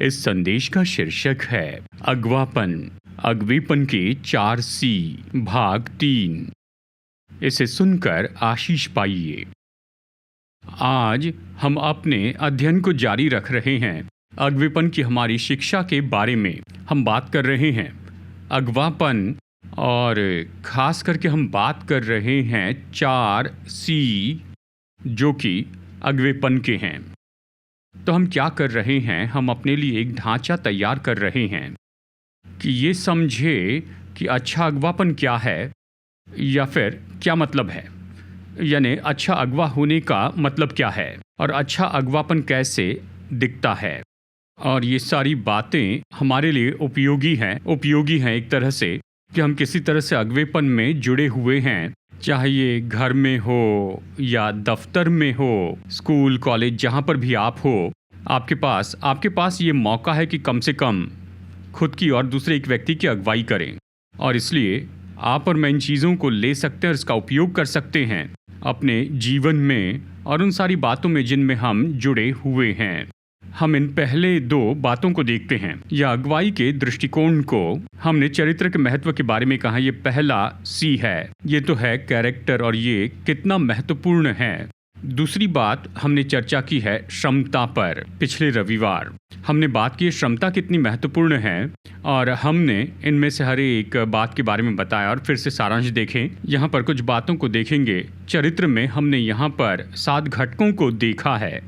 इस संदेश का शीर्षक है अगवापन, अगवेपन के 4 सी, भाग 3। इसे सुनकर आशीष पाइए। आज हम अपने अध्ययन को जारी रख रहे हैं। अगवेपन की हमारी शिक्षा के बारे में हम बात कर रहे हैं। अगवापन और खास करके हम बात कर रहे हैं 4 सी जो कि अगवेपन के हैं। तो हम क्या कर रहे हैं, हम अपने लिए एक ढांचा तैयार कर रहे हैं कि ये समझे कि अच्छा अगवापन क्या है या फिर क्या मतलब है, यानी अच्छा अगवा होने का मतलब क्या है और अच्छा अगवापन कैसे दिखता है। और ये सारी बातें हमारे लिए उपयोगी हैं एक तरह से कि हम किसी तरह से अगवेपन में जुड़े हुए हैं, चाहे ये घर में हो या दफ्तर में हो, स्कूल कॉलेज जहाँ पर भी आप हो, आपके पास ये मौका है कि कम से कम खुद की और दूसरे एक व्यक्ति की अगुवाई करें। और इसलिए आप और मैं इन चीज़ों को ले सकते हैं और इसका उपयोग कर सकते हैं अपने जीवन में और उन सारी बातों में जिनमें हम जुड़े हुए हैं। हम इन पहले 2 बातों को देखते हैं, या अगुवाई के दृष्टिकोण को। हमने चरित्र के महत्व के बारे में कहा, ये पहला सी है, ये तो है कैरेक्टर और ये कितना महत्वपूर्ण है। दूसरी बात हमने चर्चा की है क्षमता पर। पिछले रविवार हमने बात की क्षमता कितनी महत्वपूर्ण है और हमने इनमें से हर एक बात के बारे में बताया। और फिर से सारांश देखें, यहाँ पर कुछ बातों को देखेंगे। चरित्र में हमने यहाँ पर 7 घटकों को देखा है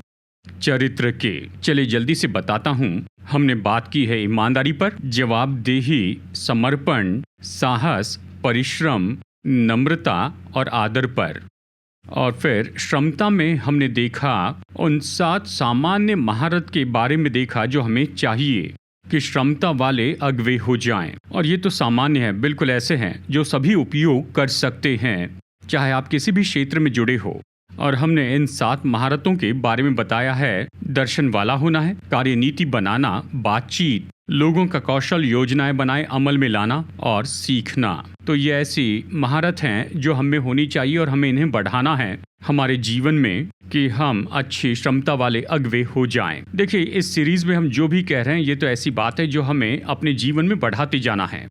चरित्र के। चलिए जल्दी से बताता हूँ। हमने बात की है ईमानदारी पर, जवाबदेही, समर्पण, साहस, परिश्रम, नम्रता और आदर पर। और फिर क्षमता में हमने देखा उन 7 सामान्य महारत के बारे में देखा जो हमें चाहिए कि क्षमता वाले अगवे हो जाएं। और ये तो सामान्य है, बिल्कुल ऐसे हैं जो सभी उपयोग कर सकते हैं, चाहे आप किसी भी क्षेत्र में जुड़े हो। और हमने इन 7 महारतों के बारे में बताया है। दर्शन वाला होना है, कार्यनीति बनाना, बातचीत, लोगों का कौशल, योजनाएं बनाए अमल में लाना और सीखना। तो ये ऐसी महारत हैं जो हमें होनी चाहिए और हमें इन्हें बढ़ाना है हमारे जीवन में कि हम अच्छी क्षमता वाले अगवे हो जाएं। देखिए, इस सीरीज में हम जो भी कह रहे हैं ये तो ऐसी बात है जो हमें अपने जीवन में बढ़ाते जाना है।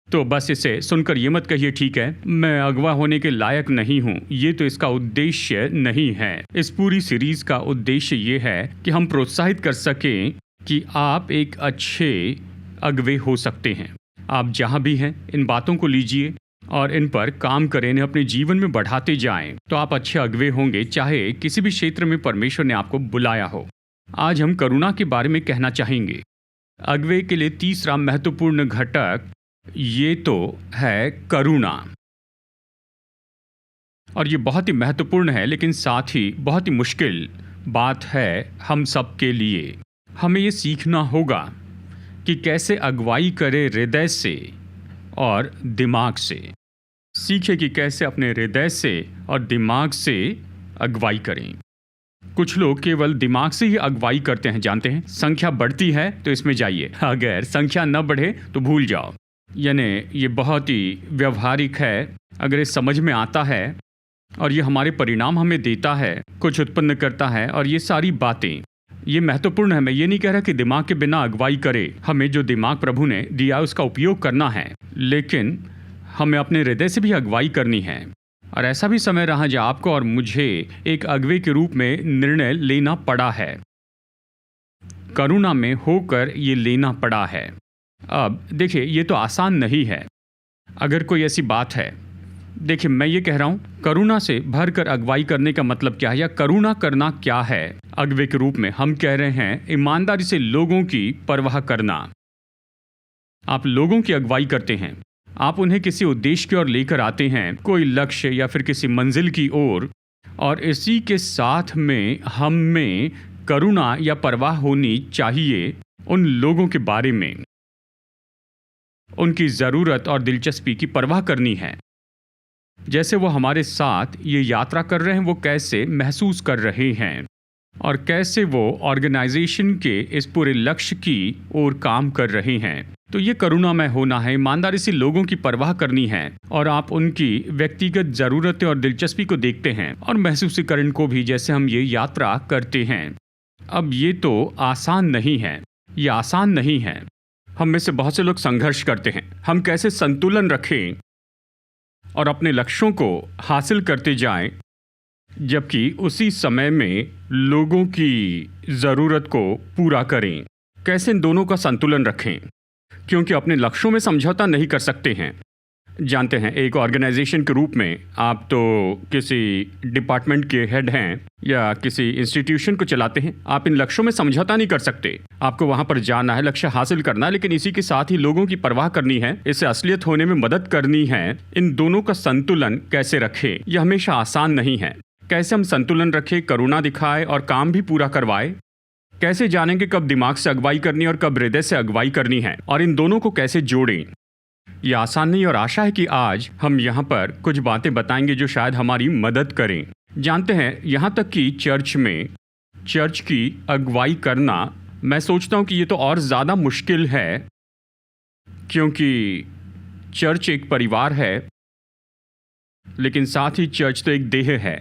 तो बस इसे सुनकर ये मत कहिए ठीक है मैं अगवा होने के लायक नहीं हूँ, ये तो इसका उद्देश्य नहीं है। इस पूरी सीरीज का उद्देश्य ये है कि हम प्रोत्साहित कर सकें कि आप एक अच्छे अगवे हो सकते हैं। आप जहाँ भी हैं इन बातों को लीजिए और इन पर काम करें, इन्हें अपने जीवन में बढ़ाते जाएं, तो आप अच्छे अगवे होंगे, चाहे किसी भी क्षेत्र में परमेश्वर ने आपको बुलाया हो। आज हम करुणा के बारे में कहना चाहेंगे। अगवे के लिए तीसरा महत्वपूर्ण घटक ये तो है करुणा। और ये बहुत ही महत्वपूर्ण है, लेकिन साथ ही बहुत ही मुश्किल बात है हम सब के लिए। हमें ये सीखना होगा कि कैसे अगुवाई करें हृदय से और दिमाग से। सीखें कि कैसे अपने हृदय से और दिमाग से अगुवाई करें। कुछ लोग केवल दिमाग से ही अगुवाई करते हैं, जानते हैं। संख्या बढ़ती है तो इसमें जाइए, अगर संख्या न बढ़े तो भूल जाओ। यानी ये बहुत ही व्यवहारिक है। अगर ये समझ में आता है और ये हमारे परिणाम हमें देता है, कुछ उत्पन्न करता है, और ये सारी बातें ये महत्वपूर्ण है। मैं ये नहीं कह रहा कि दिमाग के बिना अगुवाई करे। हमें जो दिमाग प्रभु ने दिया उसका उपयोग करना है, लेकिन हमें अपने हृदय से भी अगुवाई करनी है। और ऐसा भी समय रहा जब आपको और मुझे एक अगुवे के रूप में निर्णय लेना पड़ा है, करुणा में होकर ये लेना पड़ा है। अब देखिए, ये तो आसान नहीं है। अगर कोई ऐसी बात है, देखिए मैं ये कह रहा हूँ करुणा से भरकर अगुवाई करने का मतलब क्या है, या करुणा करना क्या है अगुवे के रूप में। हम कह रहे हैं ईमानदारी से लोगों की परवाह करना। आप लोगों की अगुवाई करते हैं, आप उन्हें किसी उद्देश्य की ओर लेकर आते हैं, कोई लक्ष्य या फिर किसी मंजिल की ओर, और इसी के साथ में हम में करुणा या परवाह होनी चाहिए उन लोगों के बारे में। उनकी ज़रूरत और दिलचस्पी की परवाह करनी है। जैसे वो हमारे साथ ये यात्रा कर रहे हैं, वो कैसे महसूस कर रहे हैं और कैसे वो ऑर्गेनाइजेशन के इस पूरे लक्ष्य की ओर काम कर रहे हैं। तो ये करुणामय होना है, ईमानदारी से लोगों की परवाह करनी है, और आप उनकी व्यक्तिगत ज़रूरतें और दिलचस्पी को देखते हैं और महसूसीकरण को भी, जैसे हम ये यात्रा करते हैं। अब ये तो आसान नहीं है। ये आसान नहीं है। हम में से बहुत से लोग संघर्ष करते हैं। हम कैसे संतुलन रखें और अपने लक्ष्यों को हासिल करते जाएं, जबकि उसी समय में लोगों की ज़रूरत को पूरा करें। कैसे इन दोनों का संतुलन रखें, क्योंकि अपने लक्ष्यों में समझौता नहीं कर सकते हैं। जानते हैं, एक ऑर्गेनाइजेशन के रूप में आप तो किसी डिपार्टमेंट के हेड हैं या किसी इंस्टीट्यूशन को चलाते हैं। आप इन लक्ष्यों में समझौता नहीं कर सकते। आपको वहां पर जाना है, लक्ष्य हासिल करना है, लेकिन इसी के साथ ही लोगों की परवाह करनी है, इससे असलियत होने में मदद करनी है। इन दोनों का संतुलन कैसे रखें, यह हमेशा आसान नहीं है। कैसे हम संतुलन रखें, करुणा दिखाएं और काम भी पूरा करवाएं। कैसे जानें कि कब दिमाग से अगुवाई करनी है और कब हृदय से अगुवाई करनी है, और इन दोनों को कैसे जोड़ें। यह आसान नहीं, और आशा है कि आज हम यहाँ पर कुछ बातें बताएंगे जो शायद हमारी मदद करें। जानते हैं, यहाँ तक कि चर्च की अगुवाई करना, मैं सोचता हूँ कि ये तो और ज़्यादा मुश्किल है, क्योंकि चर्च एक परिवार है, लेकिन साथ ही चर्च तो एक देह है।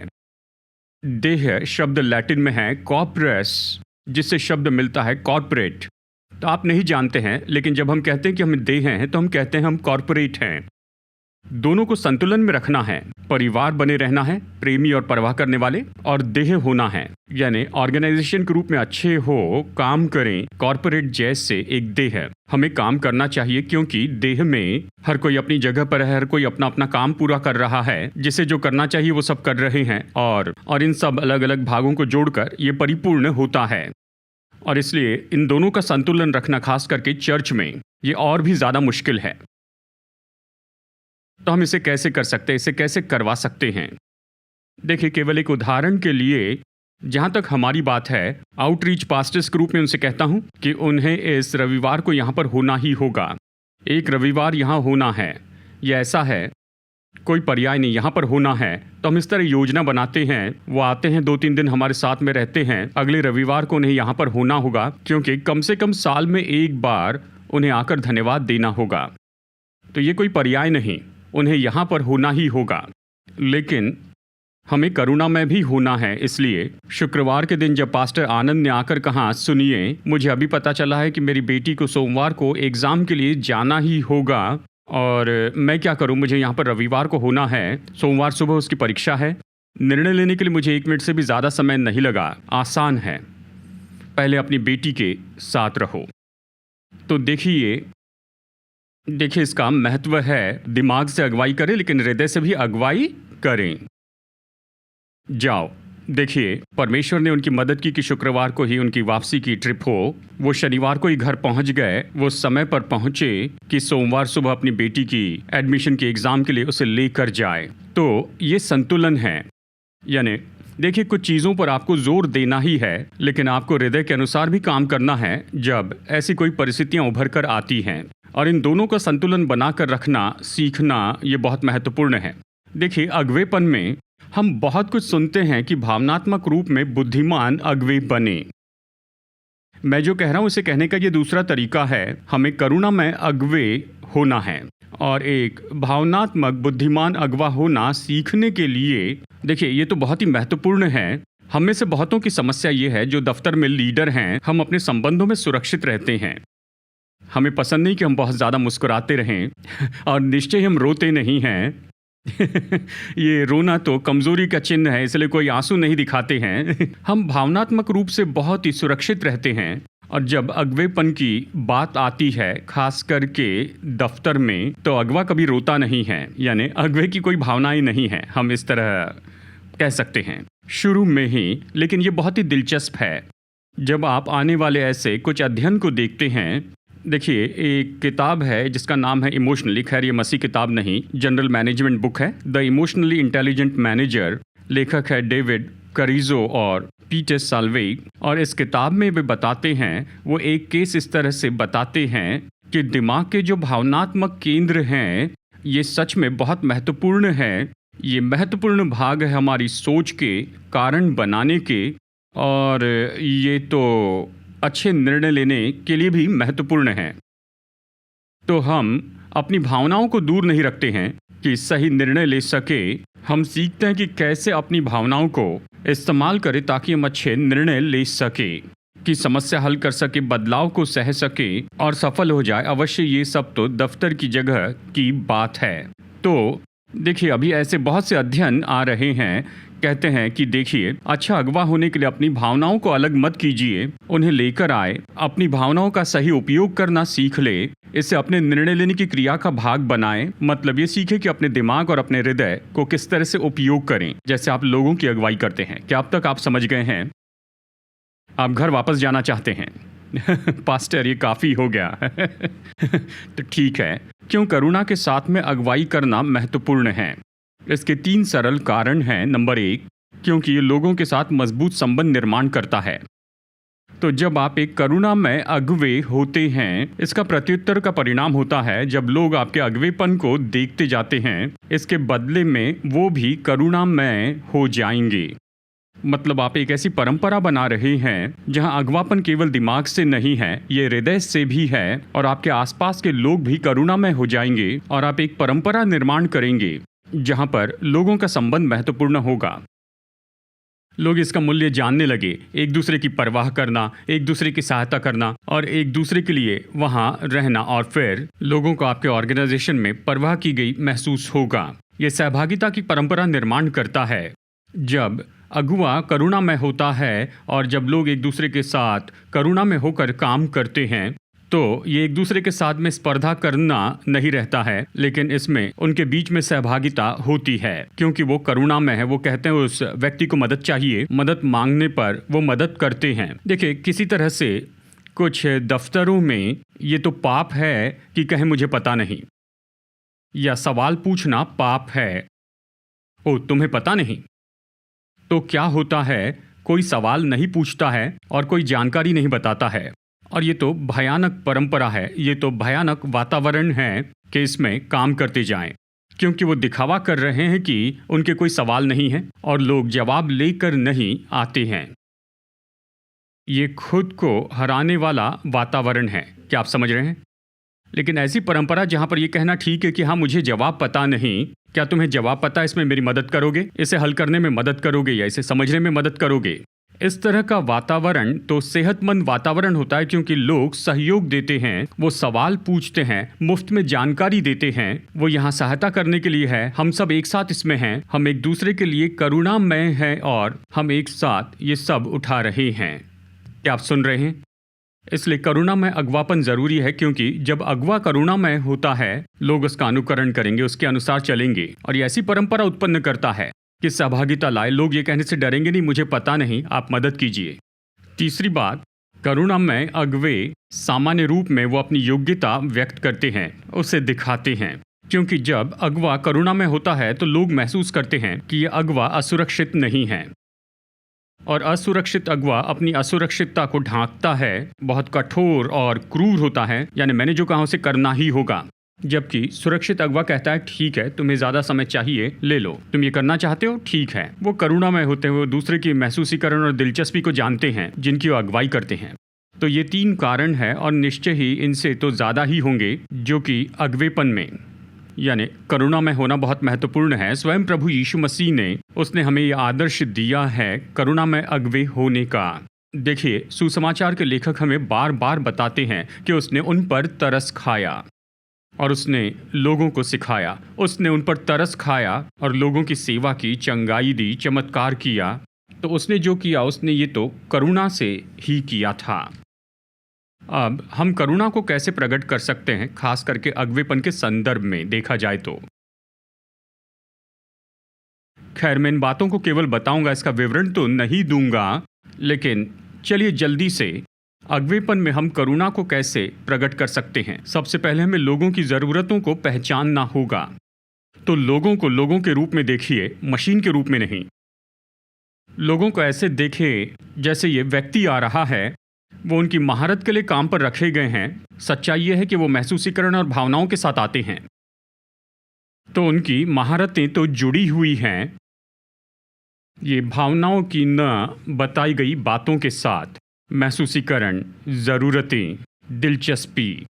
देह शब्द लैटिन में है कॉर्पोरस, जिससे शब्द मिलता है कॉर्पोरेट। तो आप नहीं जानते हैं, लेकिन जब हम कहते हैं कि हम देह हैं, तो हम कहते हैं हम कॉर्पोरेट हैं। दोनों को संतुलन में रखना है। परिवार बने रहना है, प्रेमी और परवाह करने वाले, और देह होना है, यानी ऑर्गेनाइजेशन के रूप में अच्छे हो, काम करें। कॉर्पोरेट जैसे एक देह है, हमें काम करना चाहिए, क्योंकि देह में हर कोई अपनी जगह पर है, हर कोई अपना अपना काम पूरा कर रहा है, जिसे जो करना चाहिए वो सब कर रहे हैं, और इन सब अलग अलग भागों को जोड़कर ये परिपूर्ण होता है। और इसलिए इन दोनों का संतुलन रखना, खास करके चर्च में, ये और भी ज़्यादा मुश्किल है। तो हम इसे कैसे कर सकते हैं, इसे कैसे करवा सकते हैं? देखिए, केवल एक उदाहरण के लिए, जहाँ तक हमारी बात है, आउटरीच पास्टर्स के रूप में उनसे कहता हूँ कि उन्हें इस रविवार को यहाँ पर होना ही होगा। एक रविवार यहाँ होना है, यह ऐसा है, कोई पर्याय नहीं, यहाँ पर होना है। तो हम इस तरह योजना बनाते हैं, वो आते हैं, 2-3 दिन हमारे साथ में रहते हैं, अगले रविवार को उन्हें यहाँ पर होना होगा, क्योंकि कम से कम साल में एक बार उन्हें आकर धन्यवाद देना होगा। तो ये कोई पर्याय नहीं, उन्हें यहाँ पर होना ही होगा। लेकिन हमें करुणा में भी होना है। इसलिए शुक्रवार के दिन जब पास्टर आनंद ने आकर कहा, सुनिए, मुझे अभी पता चला है कि मेरी बेटी को सोमवार को एग्ज़ाम के लिए जाना ही होगा, और मैं क्या करूं, मुझे यहाँ पर रविवार को होना है, सोमवार सुबह उसकी परीक्षा है। निर्णय लेने के लिए मुझे 1 मिनट से भी ज़्यादा समय नहीं लगा। आसान है, पहले अपनी बेटी के साथ रहो। तो देखिए इसका महत्व है, दिमाग से अगुवाई करें, लेकिन हृदय से भी अगुवाई करें। जाओ, देखिए, परमेश्वर ने उनकी मदद की कि शुक्रवार को ही उनकी वापसी की ट्रिप हो। वो शनिवार को ही घर पहुंच गए, वो समय पर पहुंचे कि सोमवार सुबह अपनी बेटी की एडमिशन के एग्ज़ाम के लिए उसे लेकर जाए। तो ये संतुलन है। यानी देखिए, कुछ चीज़ों पर आपको जोर देना ही है, लेकिन आपको हृदय के अनुसार भी काम करना है जब ऐसी कोई परिस्थितियाँ उभर कर आती हैं। और इन दोनों का संतुलन बनाकर रखना सीखना, ये बहुत महत्वपूर्ण है। देखिए, अगवेपन में हम बहुत कुछ सुनते हैं कि भावनात्मक रूप में बुद्धिमान अगवे बने। मैं जो कह रहा हूँ उसे कहने का ये दूसरा तरीका है। हमें करुणा में अगवे होना है, और एक भावनात्मक बुद्धिमान अगवा होना सीखने के लिए, देखिए, ये तो बहुत ही महत्वपूर्ण है। हम में से बहुतों की समस्या ये है, जो दफ्तर में लीडर हैं, हम अपने संबंधों में सुरक्षित रहते हैं। हमें पसंद नहीं कि हम बहुत ज़्यादा मुस्कुराते रहें, और निश्चय हम रोते नहीं हैं। ये रोना तो कमजोरी का चिन्ह है, इसलिए कोई आंसू नहीं दिखाते हैं। हम भावनात्मक रूप से बहुत ही सुरक्षित रहते हैं, और जब अगवेपन की बात आती है, खास करके दफ्तर में, तो अगवा कभी रोता नहीं है, यानी अगवे की कोई भावनाएं नहीं है, हम इस तरह कह सकते हैं शुरू में ही। लेकिन ये बहुत ही दिलचस्प है जब आप आने वाले ऐसे कुछ अध्ययन को देखते हैं। देखिए, एक किताब है जिसका नाम है इमोशनली, खैर ये मसीह किताब नहीं, जनरल मैनेजमेंट बुक है, द इमोशनली इंटेलिजेंट मैनेजर। लेखक है डेविड करीजो और पीटर साल्वे। और इस किताब में वे बताते हैं, वो एक केस इस तरह से बताते हैं कि दिमाग के जो भावनात्मक केंद्र हैं, ये सच में बहुत महत्वपूर्ण है। ये महत्वपूर्ण भाग है हमारी सोच के, कारण बनाने के, और ये तो अच्छे निर्णय लेने के लिए भी महत्वपूर्ण है। तो हम अपनी भावनाओं को दूर नहीं रखते हैं कि सही निर्णय ले सके। हम सीखते हैं कि कैसे अपनी भावनाओं को इस्तेमाल करें ताकि हम अच्छे निर्णय ले सके। कि समस्या हल कर सके, बदलाव को सह सके और सफल हो जाए, अवश्य ये सब तो दफ्तर की जगह की बात है। तो देखिए, अभी ऐसे बहुत से अध्ययन आ रहे हैं, कहते हैं कि देखिए, अच्छा अगवा होने के लिए अपनी भावनाओं को अलग मत कीजिए, उन्हें लेकर आए, अपनी भावनाओं का सही उपयोग करना सीख ले, इसे अपने निर्णय लेने की क्रिया का भाग बनाएं। मतलब ये सीखे कि अपने दिमाग और अपने हृदय को किस तरह से उपयोग करें। जैसे आप लोगों की अगुवाई करते हैं। क्या अब तक आप समझ गए हैं? आप घर वापस जाना चाहते हैं? पास्टर, ये काफ़ी हो गया। तो ठीक है, क्यों करुणा के साथ में अगुवाई करना महत्वपूर्ण है? इसके 3 सरल कारण हैं। नंबर 1, क्योंकि ये लोगों के साथ मजबूत संबंध निर्माण करता है। तो जब आप एक करुणामय अगुवे होते हैं, इसका प्रत्युत्तर का परिणाम होता है जब लोग आपके अगवेपन को देखते जाते हैं, इसके बदले में वो भी करुणामय हो जाएंगे। मतलब आप एक ऐसी परंपरा बना रहे हैं जहां अगवापन केवल दिमाग से नहीं है, ये हृदय से भी है, और आपके आसपास के लोग भी करुणामय हो जाएंगे और आप एक परंपरा निर्माण करेंगे जहां पर लोगों का संबंध महत्वपूर्ण होगा। लोग इसका मूल्य जानने लगे, एक दूसरे की परवाह करना, एक दूसरे की सहायता करना और एक दूसरे के लिए वहां रहना, और फिर लोगों को आपके ऑर्गेनाइजेशन में परवाह की गई महसूस होगा। यह सहभागिता की परंपरा निर्माण करता है। जब अगुवा करुणामय होता है और जब लोग एक दूसरे के साथ करुणा में होकर काम करते हैं, तो ये एक दूसरे के साथ में स्पर्धा करना नहीं रहता है, लेकिन इसमें उनके बीच में सहभागिता होती है, क्योंकि वो करुणा में है। वो कहते हैं उस व्यक्ति को मदद चाहिए, मदद मांगने पर वो मदद करते हैं। देखिए, किसी तरह से कुछ दफ्तरों में ये तो पाप है कि कहें मुझे पता नहीं, या सवाल पूछना पाप है। ओ, तुम्हें पता नहीं? तो क्या होता है, कोई सवाल नहीं पूछता है और कोई जानकारी नहीं बताता है, और ये तो भयानक परंपरा है, ये तो भयानक वातावरण है कि इसमें काम करते जाएं, क्योंकि वो दिखावा कर रहे हैं कि उनके कोई सवाल नहीं है और लोग जवाब लेकर नहीं आते हैं। ये खुद को हराने वाला वातावरण है। क्या आप समझ रहे हैं? लेकिन ऐसी परंपरा जहां पर यह कहना ठीक है कि हाँ, मुझे जवाब पता नहीं, क्या तुम्हें जवाब पता है, इसमें मेरी मदद करोगे, इसे हल करने में मदद करोगे या इसे समझने में मदद करोगे? इस तरह का वातावरण तो सेहतमंद वातावरण होता है, क्योंकि लोग सहयोग देते हैं, वो सवाल पूछते हैं, मुफ्त में जानकारी देते हैं, वो यहाँ सहायता करने के लिए है। हम सब एक साथ इसमें हैं, हम एक दूसरे के लिए करुणामय हैं और हम एक साथ ये सब उठा रहे हैं। क्या आप सुन रहे हैं? इसलिए करुणामय अगवापन जरूरी है, क्योंकि जब अगवा करुणामय होता है, लोग उसका अनुकरण करेंगे, उसके अनुसार चलेंगे, और ये ऐसी परंपरा उत्पन्न करता है कि सहभागिता लाए। लोग ये कहने से डरेंगे नहीं, मुझे पता नहीं, आप मदद कीजिए। तीसरी बात, करुणामय अगवे सामान्य रूप में वो अपनी योग्यता व्यक्त करते हैं, उसे दिखाते हैं, क्योंकि जब अगवा करुणामय होता है तो लोग महसूस करते हैं कि यह अगवा असुरक्षित नहीं है, और असुरक्षित अगवा अपनी असुरक्षितता को ढांकता है, बहुत कठोर और क्रूर होता है, यानी मैंने जो कहा उसे करना ही होगा। जबकि सुरक्षित अगवा कहता है ठीक है, तुम्हें ज़्यादा समय चाहिए, ले लो, तुम ये करना चाहते हो, ठीक है। वो करुणामय होते हैं, वो दूसरे की महसूसीकरण और दिलचस्पी को जानते हैं जिनकी वो अगवाई करते हैं। तो ये 3 कारण है, और निश्चय ही इनसे तो ज़्यादा ही होंगे जो कि अगवेपन में यानी करुणा में होना बहुत महत्वपूर्ण है। स्वयं प्रभु यीशु मसीह ने उसने हमें यह आदर्श दिया है करुणा में अगवे होने का। देखिए, सुसमाचार के लेखक हमें बार बार बताते हैं कि उसने उन पर तरस खाया और उसने लोगों को सिखाया। उसने उन पर तरस खाया और लोगों की सेवा की, चंगाई दी, चमत्कार किया। तो उसने जो किया उसने ये तो करुणा से ही किया था। अब हम करुणा को कैसे प्रकट कर सकते हैं, खास करके अगवेपन के संदर्भ में देखा जाए तो? खैर, मैं इन बातों को केवल बताऊंगा, इसका विवरण तो नहीं दूंगा, लेकिन चलिए जल्दी से अगवेपन में हम करुणा को कैसे प्रकट कर सकते हैं। सबसे पहले हमें लोगों की ज़रूरतों को पहचानना होगा। तो लोगों को लोगों के रूप में देखिए, मशीन के रूप में नहीं। लोगों को ऐसे देखें जैसे ये व्यक्ति आ रहा है, वो उनकी महारत के लिए काम पर रखे गए हैं। सच्चाई ये है कि वो महसूसीकरण और भावनाओं के साथ आते हैं, तो उनकी महारतें तो जुड़ी हुई हैं ये भावनाओं की न बताई गई बातों के साथ। महसूसीकरण, ज़रूरतें, दिलचस्पी,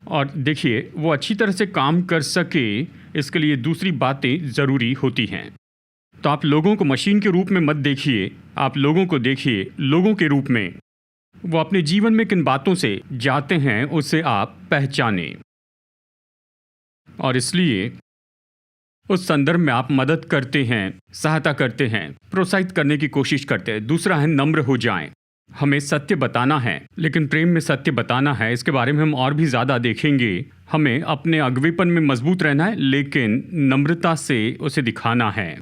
और देखिए वो अच्छी तरह से काम कर सके, इसके लिए दूसरी बातें ज़रूरी होती हैं। तो आप लोगों को मशीन के रूप में मत देखिए, आप लोगों को देखिए लोगों के रूप में। वो अपने जीवन में किन बातों से जाते हैं उसे आप पहचानें, और इसलिए उस संदर्भ में आप मदद करते हैं, सहायता करते हैं, प्रोत्साहित करने की कोशिश करते हैं। दूसरा है नम्र हो जाएं। हमें सत्य बताना है, लेकिन प्रेम में सत्य बताना है, इसके बारे में हम और भी ज़्यादा देखेंगे। हमें अपने अगवेपन में मजबूत रहना है, लेकिन नम्रता से उसे दिखाना है।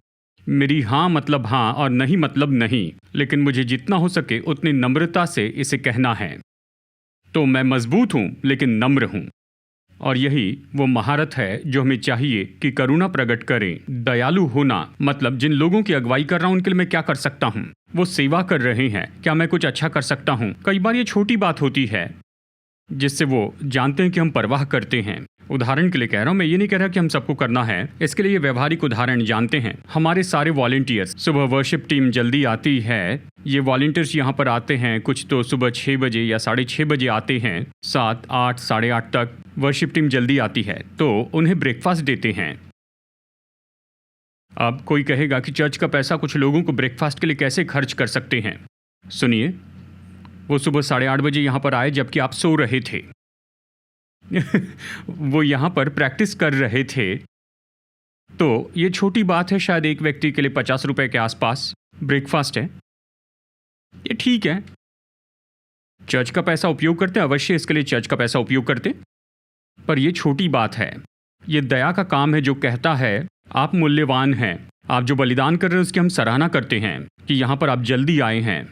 मेरी हाँ मतलब हाँ और नहीं मतलब नहीं, लेकिन मुझे जितना हो सके उतनी नम्रता से इसे कहना है। तो मैं मजबूत हूँ लेकिन नम्र हूँ, और यही वो महारत है जो हमें चाहिए कि करुणा प्रकट करें। दयालु होना मतलब जिन लोगों की अगुवाई कर रहा हूं उनके लिए मैं क्या कर सकता हूं, वो सेवा कर रहे हैं, क्या मैं कुछ अच्छा कर सकता हूं। कई बार ये छोटी बात होती है जिससे वो जानते हैं कि हम परवाह करते हैं। उदाहरण के लिए कह रहा हूँ, मैं ये नहीं कह रहा कि हम सबको करना है, इसके लिए ये व्यवहारिक उदाहरण जानते हैं। हमारे सारे वॉलंटियर्स, सुबह वर्शिप टीम जल्दी आती है, ये वॉलंटियर्स यहाँ पर आते हैं, कुछ तो सुबह 6 बजे या 6:30 बजे आते हैं, 7, 8, 8:30 तक वर्शिप टीम जल्दी आती है, तो उन्हें ब्रेकफास्ट देते हैं। अब कोई कहेगा कि चर्च का पैसा कुछ लोगों को ब्रेकफास्ट के लिए कैसे खर्च कर सकते हैं। सुनिए, वो सुबह 8:30 बजे यहाँ पर आए जबकि आप सो रहे थे। वो यहाँ पर प्रैक्टिस कर रहे थे, तो ये छोटी बात है। शायद एक व्यक्ति के लिए 50 रुपए के आसपास ब्रेकफास्ट है, ये ठीक है। चर्च का पैसा उपयोग करते हैं, अवश्य इसके लिए चर्च का पैसा उपयोग करते, पर यह छोटी बात है। ये दया का काम है जो कहता है आप मूल्यवान हैं, आप जो बलिदान कर रहे हैं उसकी हम सराहना करते हैं कि यहाँ पर आप जल्दी आए हैं।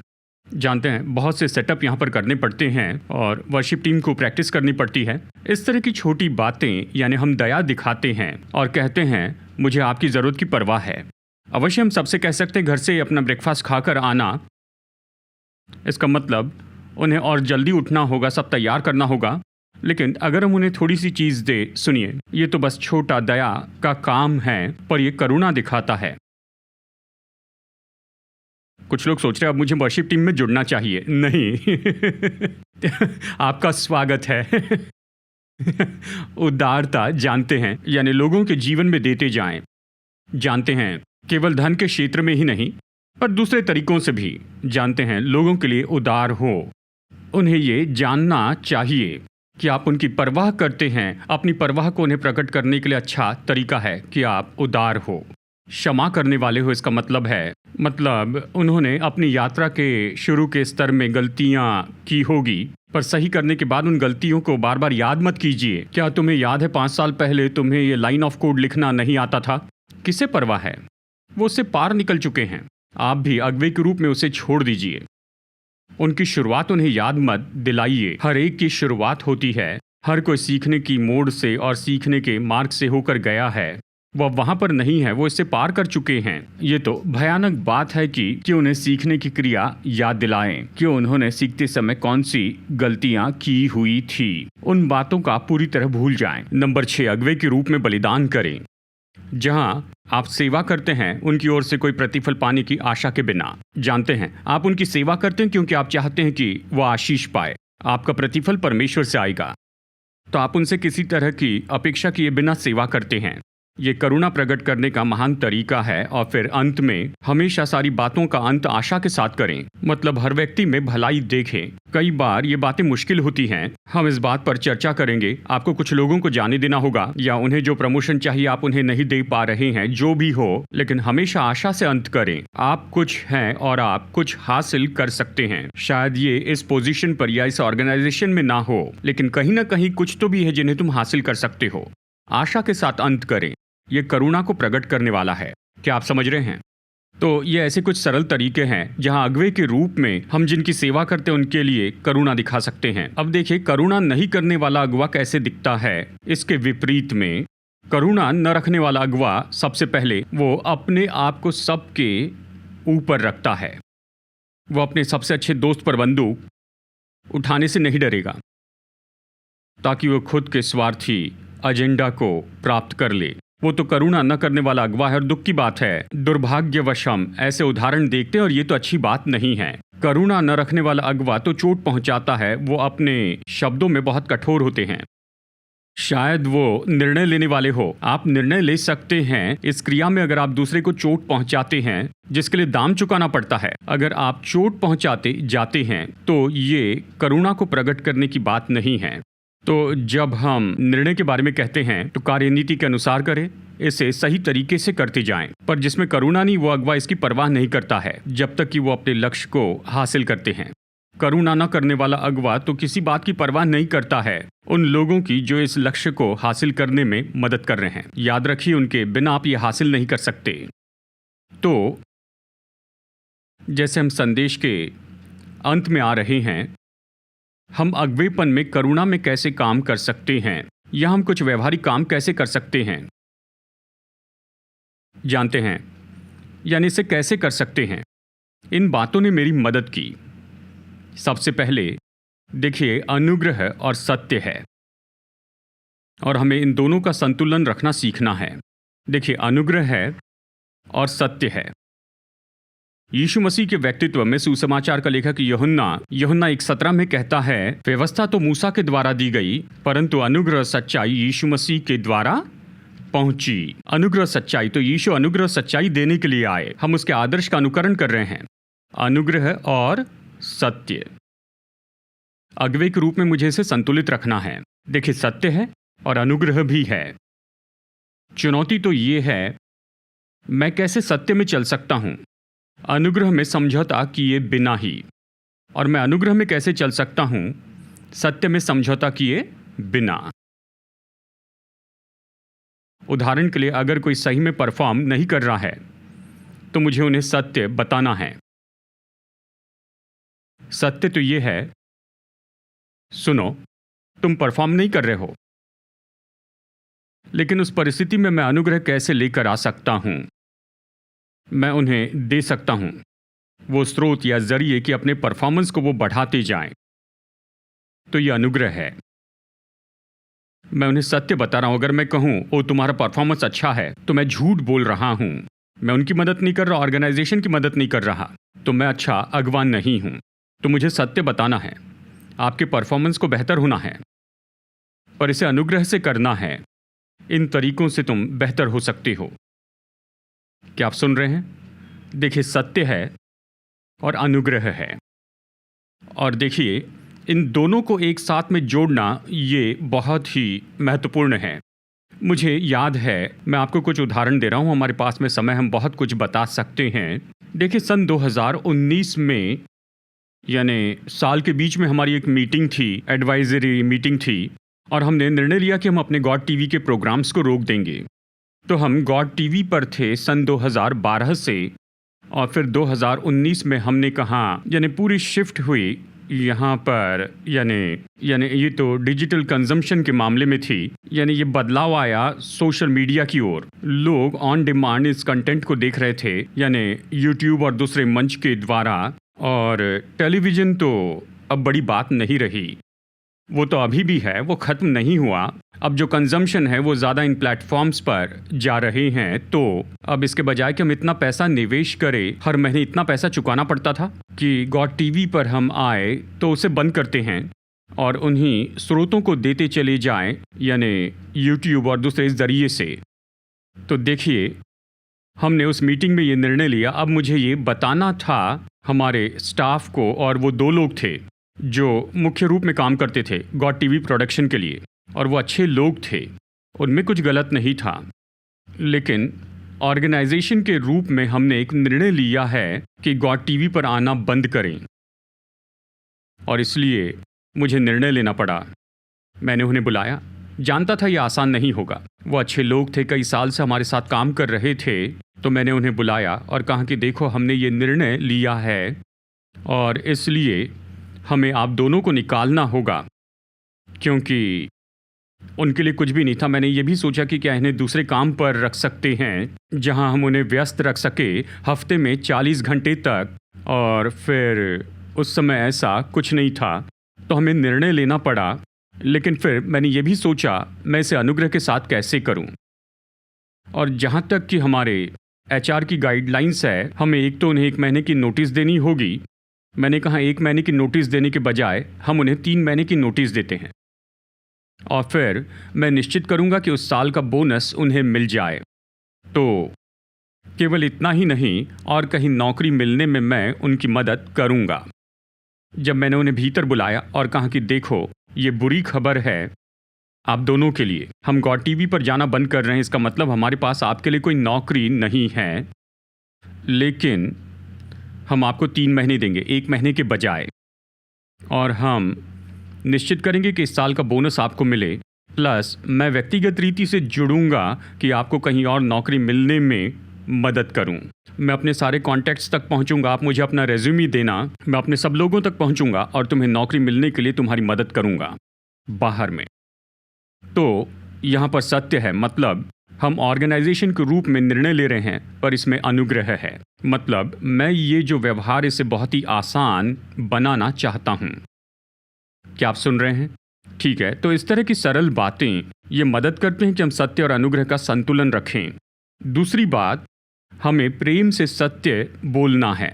जानते हैं बहुत से सेटअप यहाँ पर करने पड़ते हैं और वर्शिप टीम को प्रैक्टिस करनी पड़ती है। इस तरह की छोटी बातें, यानी हम दया दिखाते हैं और कहते हैं मुझे आपकी ज़रूरत की परवाह है। अवश्य हम सबसे कह सकते हैं घर से अपना ब्रेकफास्ट खाकर आना, इसका मतलब उन्हें और जल्दी उठना होगा, सब तैयार करना होगा। लेकिन अगर हम उन्हें थोड़ी सी चीज़ दे, सुनिए, ये तो बस छोटा दया का काम है, पर यह करुणा दिखाता है। कुछ लोग सोच रहे हैं अब मुझे वर्शिप टीम में जुड़ना चाहिए। नहीं। आपका स्वागत है। उदारता जानते हैं, यानी लोगों के जीवन में देते जाएं। जानते हैं केवल धन के क्षेत्र में ही नहीं, पर दूसरे तरीकों से भी जानते हैं लोगों के लिए उदार हो। उन्हें ये जानना चाहिए कि आप उनकी परवाह करते हैं। अपनी परवाह को उन्हें प्रकट करने के लिए अच्छा तरीका है कि आप उदार हो, क्षमा करने वाले हो। इसका मतलब उन्होंने अपनी यात्रा के शुरू के स्तर में गलतियां की होगी, पर सही करने के बाद उन गलतियों को बार बार याद मत कीजिए। क्या तुम्हें याद है 5 साल पहले तुम्हें ये लाइन ऑफ कोड लिखना नहीं आता था? किसे परवाह है, वो उससे पार निकल चुके हैं। आप भी अगवे के रूप में उसे छोड़ दीजिए। उनकी शुरुआत उन्हें याद मत दिलाइए। हर एक की शुरुआत होती है, हर कोई सीखने की मोड़ से और सीखने के मार्ग से होकर गया है। वो अब वहाँ पर नहीं है, वो इससे पार कर चुके हैं। ये तो भयानक बात है कि उन्हें सीखने की क्रिया याद दिलाएं कि उन्होंने सीखते समय कौन सी गलतियां की हुई थी। उन बातों का पूरी तरह भूल जाएं। नंबर 6, अगवे के रूप में बलिदान करें। जहां आप सेवा करते हैं उनकी ओर से कोई प्रतिफल पाने की आशा के बिना। जानते हैं आप उनकी सेवा करते हैं क्योंकि आप चाहते हैं कि वो आशीष पाए। आपका प्रतिफल परमेश्वर से आएगा, तो आप उनसे किसी तरह की अपेक्षा किए बिना सेवा करते हैं। ये करुणा प्रकट करने का महान तरीका है। और फिर अंत में हमेशा सारी बातों का अंत आशा के साथ करें, मतलब हर व्यक्ति में भलाई देखें। कई बार ये बातें मुश्किल होती हैं, हम इस बात पर चर्चा करेंगे। आपको कुछ लोगों को जाने देना होगा, या उन्हें जो प्रमोशन चाहिए आप उन्हें नहीं दे पा रहे हैं, जो भी हो, लेकिन हमेशा आशा से अंत करें। आप कुछ हैं और आप कुछ हासिल कर सकते हैं। शायद ये इस पोजीशन पर या इस ऑर्गेनाइजेशन में ना हो, लेकिन कहीं ना कहीं कुछ तो भी है जिन्हें तुम हासिल कर सकते हो। आशा के साथ अंत करें। ये करुणा को प्रकट करने वाला है। क्या आप समझ रहे हैं? तो ये ऐसे कुछ सरल तरीके हैं जहां अगवे के रूप में हम जिनकी सेवा करते हैं उनके लिए करुणा दिखा सकते हैं। अब देखिए, करुणा नहीं करने वाला अगवा कैसे दिखता है। इसके विपरीत में करुणा न रखने वाला अगवा सबसे पहले वो अपने आप को सबके ऊपर रखता है। वो अपने सबसे अच्छे दोस्त पर बंदूक उठाने से नहीं डरेगा ताकि वो खुद के स्वार्थी एजेंडा को प्राप्त कर ले। वो तो करुणा न करने वाला अगवा है। और दुख की बात है, दुर्भाग्यवश हम ऐसे उदाहरण देखते हैं और ये तो अच्छी बात नहीं है। करुणा न रखने वाला अगवा तो चोट पहुंचाता है। वो अपने शब्दों में बहुत कठोर होते हैं। शायद वो निर्णय लेने वाले हो। आप निर्णय ले सकते हैं इस क्रिया में अगर आप दूसरे को चोट पहुंचाते हैं जिसके लिए दाम चुकाना पड़ता है। अगर आप चोट पहुंचाते जाते हैं तो ये करुणा को प्रकट करने की बात नहीं है। तो जब हम निर्णय के बारे में कहते हैं तो कार्यनीति के अनुसार करें, इसे सही तरीके से करते जाएं। पर जिसमें करुणा नहीं, वो अगवा इसकी परवाह नहीं करता है जब तक कि वो अपने लक्ष्य को हासिल करते हैं। करुणा न करने वाला अगवा तो किसी बात की परवाह नहीं करता है उन लोगों की जो इस लक्ष्य को हासिल करने में मदद कर रहे हैं। याद रखिए, उनके बिना आप ये हासिल नहीं कर सकते। तो जैसे हम संदेश के अंत में आ रहे हैं, हम अगवेपन में करुणा में कैसे काम कर सकते हैं या हम कुछ व्यवहारिक काम कैसे कर सकते हैं जानते हैं, यानी इसे कैसे कर सकते हैं। इन बातों ने मेरी मदद की। सबसे पहले देखिए, अनुग्रह और सत्य है और हमें इन दोनों का संतुलन रखना सीखना है। देखिए, अनुग्रह है और सत्य है। यीशु मसीह के व्यक्तित्व में सुसमाचार का लेखक यूहन्ना 1:17 में कहता है, व्यवस्था तो मूसा के द्वारा दी गई परंतु अनुग्रह सच्चाई यीशु मसीह के द्वारा पहुंची। अनुग्रह सच्चाई, तो यीशु अनुग्रह सच्चाई देने के लिए आए। हम उसके आदर्श का अनुकरण कर रहे हैं। अनुग्रह और सत्य, अगवे के रूप में मुझे इसे संतुलित रखना है। देखिए, सत्य है और अनुग्रह भी है। चुनौती तो ये है, मैं कैसे सत्य में चल सकता हूं, अनुग्रह में समझौता किए बिना ही, और मैं अनुग्रह में कैसे चल सकता हूं, सत्य में समझौता किए बिना। उदाहरण के लिए, अगर कोई सही में परफॉर्म नहीं कर रहा है तो मुझे उन्हें सत्य बताना है। सत्य तो ये है, सुनो, तुम परफॉर्म नहीं कर रहे हो, लेकिन उस परिस्थिति में मैं अनुग्रह कैसे लेकर आ सकता हूं, मैं उन्हें दे सकता हूं वो स्रोत या जरिए कि अपने परफॉर्मेंस को वो बढ़ाते जाएं। तो ये अनुग्रह है। मैं उन्हें सत्य बता रहा हूं। अगर मैं कहूं, ओ तुम्हारा परफॉर्मेंस अच्छा है, तो मैं झूठ बोल रहा हूं। मैं उनकी मदद नहीं कर रहा, ऑर्गेनाइजेशन की मदद नहीं कर रहा, तो मैं अच्छा अगवान नहीं हूं। तो मुझे सत्य बताना है, आपके परफॉर्मेंस को बेहतर होना है, पर इसे अनुग्रह से करना है। इन तरीकों से तुम बेहतर हो सकते हो। क्या आप सुन रहे हैं? देखिए, सत्य है और अनुग्रह है, और देखिए, इन दोनों को एक साथ में जोड़ना ये बहुत ही महत्वपूर्ण है। मुझे याद है, मैं आपको कुछ उदाहरण दे रहा हूं। हमारे पास में समय, हम बहुत कुछ बता सकते हैं। देखिए, सन 2019 में, यानी साल के बीच में, हमारी एक मीटिंग थी, एडवाइजरी मीटिंग थी, और हमने निर्णय लिया कि हम अपने गॉड टीवी के प्रोग्राम्स को रोक देंगे। तो हम गॉड टीवी पर थे सन 2012 से, और फिर 2019 में हमने कहा, यानी पूरी शिफ्ट हुई यहाँ पर, यानी ये तो डिजिटल कंजम्पशन के मामले में थी, यानी ये बदलाव आया सोशल मीडिया की ओर। लोग ऑन डिमांड इस कंटेंट को देख रहे थे, यानी यूट्यूब और दूसरे मंच के द्वारा, और टेलीविज़न तो अब बड़ी बात नहीं रही। वो तो अभी भी है, वो ख़त्म नहीं हुआ। अब जो कंजम्पशन है वो ज़्यादा इन प्लेटफॉर्म्स पर जा रहे हैं। तो अब इसके बजाय कि हम इतना पैसा निवेश करें, हर महीने इतना पैसा चुकाना पड़ता था कि गॉड टीवी पर हम आए तो उसे बंद करते हैं और उन्हीं स्रोतों को देते चले जाएं, यानी यूट्यूब और दूसरे ज़रिए से। तो देखिए, हमने उस मीटिंग में ये निर्णय लिया। अब मुझे ये बताना था हमारे स्टाफ को, और वो 2 लोग थे जो मुख्य रूप में काम करते थे गॉड टीवी प्रोडक्शन के लिए, और वो अच्छे लोग थे, उनमें कुछ गलत नहीं था। लेकिन ऑर्गेनाइजेशन के रूप में हमने एक निर्णय लिया है कि गॉड टीवी पर आना बंद करें, और इसलिए मुझे निर्णय लेना पड़ा। मैंने उन्हें बुलाया। जानता था ये आसान नहीं होगा। वो अच्छे लोग थे, कई साल से हमारे साथ काम कर रहे थे। तो मैंने उन्हें बुलाया और कहा कि देखो, हमने ये निर्णय लिया है और इसलिए हमें आप दोनों को निकालना होगा, क्योंकि उनके लिए कुछ भी नहीं था। मैंने ये भी सोचा कि क्या इन्हें दूसरे काम पर रख सकते हैं जहां हम उन्हें व्यस्त रख सके हफ्ते में 40 घंटे तक, और फिर उस समय ऐसा कुछ नहीं था। तो हमें निर्णय लेना पड़ा। लेकिन फिर मैंने ये भी सोचा, मैं इसे अनुग्रह के साथ कैसे करूं। और जहां तक कि हमारे HR की गाइडलाइंस है, हमें एक तो उन्हें 1 महीने की नोटिस देनी होगी। मैंने कहा 1 महीने की नोटिस देने के बजाय हम उन्हें 3 महीने की नोटिस देते हैं, और फिर मैं निश्चित करूंगा कि उस साल का बोनस उन्हें मिल जाए। तो केवल इतना ही नहीं, और कहीं नौकरी मिलने में मैं उनकी मदद करूंगा। जब मैंने उन्हें भीतर बुलाया और कहा कि देखो, ये बुरी खबर है आप दोनों के लिए। हम गॉड टीवी पर जाना बंद कर रहे हैं। इसका मतलब हमारे पास आपके लिए कोई नौकरी नहीं है, लेकिन हम आपको 3 महीने देंगे, 1 महीने के बजाय, और हम निश्चित करेंगे कि इस साल का बोनस आपको मिले। प्लस मैं व्यक्तिगत रीति से जुड़ूंगा कि आपको कहीं और नौकरी मिलने में मदद करूं। मैं अपने सारे कॉन्टैक्ट्स तक पहुंचूंगा, आप मुझे अपना रेज्यूमे देना, मैं अपने सब लोगों तक पहुंचूंगा और तुम्हें नौकरी मिलने के लिए तुम्हारी मदद करूंगा बाहर में। तो यहाँ पर सत्य है, मतलब हम ऑर्गेनाइजेशन के रूप में निर्णय ले रहे हैं, पर इसमें अनुग्रह है। मतलब मैं ये जो व्यवहार इसे बहुत ही आसान बनाना चाहता हूँ। क्या आप सुन रहे हैं? ठीक है, तो इस तरह की सरल बातें ये मदद करते हैं कि हम सत्य और अनुग्रह का संतुलन रखें। दूसरी बात, हमें प्रेम से सत्य बोलना है।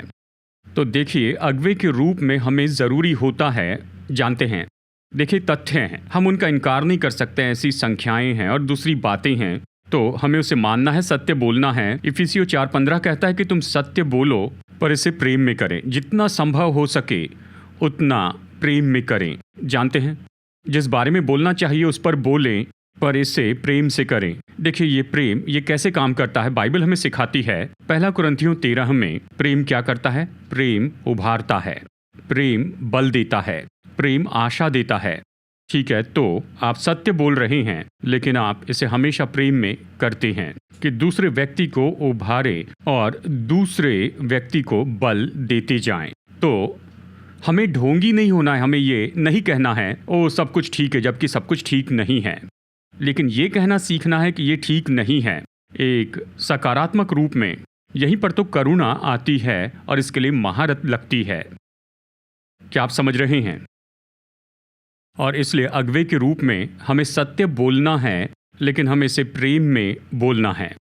तो देखिए, अगुवे के रूप में हमें ज़रूरी होता है, जानते हैं, देखिए तथ्य हैं, हम उनका इनकार नहीं कर सकते, ऐसी संख्याएं हैं और दूसरी बातें हैं, तो हमें उसे मानना है, सत्य बोलना है। इफिसियों 4:15 कहता है कि तुम सत्य बोलो, पर इसे प्रेम में करें। जितना संभव हो सके उतना प्रेम में करें। जानते हैं, जिस बारे में बोलना चाहिए उस पर बोलें, पर इसे प्रेम से करें। देखिए, ये प्रेम ये कैसे काम करता है, बाइबल हमें सिखाती है। 1 कुरिन्थियों 13 में प्रेम क्या करता है? प्रेम उभारता है, प्रेम बल देता है, प्रेम आशा देता है। ठीक है, तो आप सत्य बोल रहे हैं, लेकिन आप इसे हमेशा प्रेम में करते हैं कि दूसरे व्यक्ति को उभारे और दूसरे व्यक्ति को बल देते जाएं। तो हमें ढोंगी नहीं होना है, हमें ये नहीं कहना है ओ सब कुछ ठीक है, जबकि सब कुछ ठीक नहीं है। लेकिन ये कहना सीखना है कि ये ठीक नहीं है, एक सकारात्मक रूप में। यहीं पर तो करुणा आती है और इसके लिए महारत लगती है। क्या आप समझ रहे हैं? और इसलिए अगुवे के रूप में हमें सत्य बोलना है, लेकिन हमें इसे प्रेम में बोलना है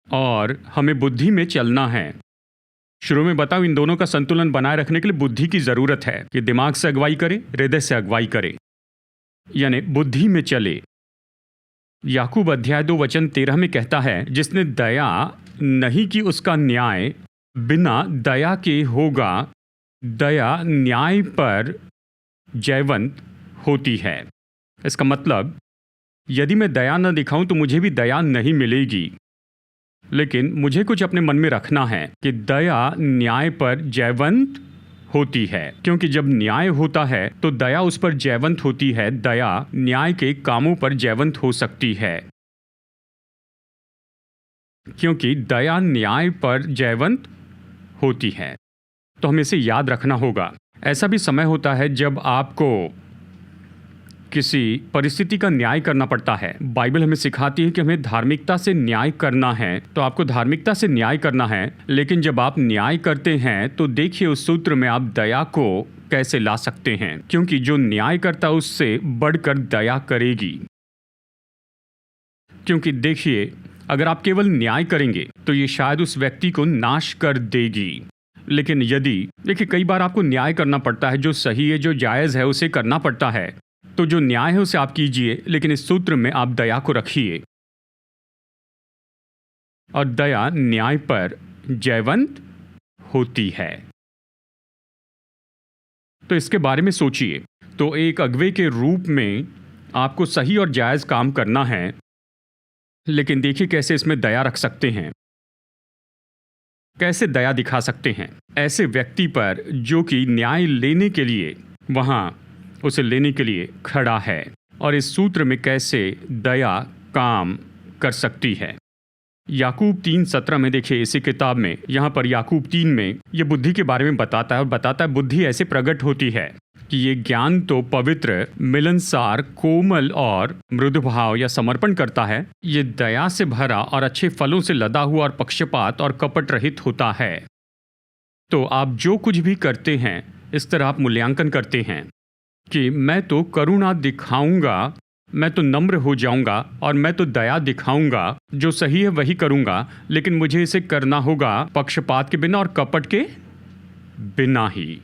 और हमें बुद्धि में चलना है। शुरू में बताओ, इन दोनों का संतुलन बनाए रखने के लिए बुद्धि की जरूरत है कि दिमाग से अगुवाई करे, हृदय से अगुवाई करे, यानी बुद्धि में चले। याकूब अध्याय 2 वचन 13 में कहता है, जिसने दया नहीं की उसका न्याय बिना दया के होगा, दया न्याय पर जयवंत होती है। इसका मतलब, यदि मैं दया न दिखाऊं तो मुझे भी दया नहीं मिलेगी, लेकिन मुझे कुछ अपने मन में रखना है कि दया न्याय पर जयवंत होती है, क्योंकि जब न्याय होता है तो दया उस पर जयवंत होती है। दया न्याय के कामों पर जयवंत हो सकती है, क्योंकि दया न्याय पर जयवंत होती है। तो हमें इसे याद रखना होगा। ऐसा भी समय होता है जब आपको किसी परिस्थिति का न्याय करना पड़ता है। बाइबल हमें सिखाती है कि हमें धार्मिकता से न्याय करना है, तो आपको धार्मिकता से न्याय करना है। लेकिन जब आप न्याय करते हैं तो देखिए उस सूत्र में आप दया को कैसे ला सकते हैं, क्योंकि जो न्याय करता उससे बढ़कर दया करेगी। क्योंकि देखिए, अगर आप केवल न्याय करेंगे तो ये शायद उस व्यक्ति को नाश कर देगी। लेकिन यदि देखिए, कई बार आपको न्याय करना पड़ता है, जो सही है, जो जायज़ है, उसे करना पड़ता है। तो जो न्याय है उसे आप कीजिए, लेकिन इस सूत्र में आप दया को रखिए, और दया न्याय पर जयवंत होती है। तो इसके बारे में सोचिए। तो एक अगुवे के रूप में आपको सही और जायज़ काम करना है, लेकिन देखिए कैसे इसमें दया रख सकते हैं, कैसे दया दिखा सकते हैं ऐसे व्यक्ति पर जो कि न्याय लेने के लिए वहां उसे लेने के लिए खड़ा है, और इस सूत्र में कैसे दया काम कर सकती है। याकूब 3:17 में देखिए, इसी किताब में यहाँ पर याकूब 3 में ये बुद्धि के बारे में बताता है, और बताता है बुद्धि ऐसे प्रकट होती है कि ये ज्ञान तो पवित्र, मिलनसार, कोमल और मृदु भाव या समर्पण करता है। ये दया से भरा और अच्छे फलों से लदा हुआ और पक्षपात और कपट रहित होता है। तो आप जो कुछ भी करते हैं, इस तरह आप मूल्यांकन करते हैं कि मैं तो करुणा दिखाऊंगा, मैं तो नम्र हो जाऊंगा और मैं तो दया दिखाऊंगा, जो सही है वही करूंगा, लेकिन मुझे इसे करना होगा पक्षपात के बिना और कपट के बिना ही।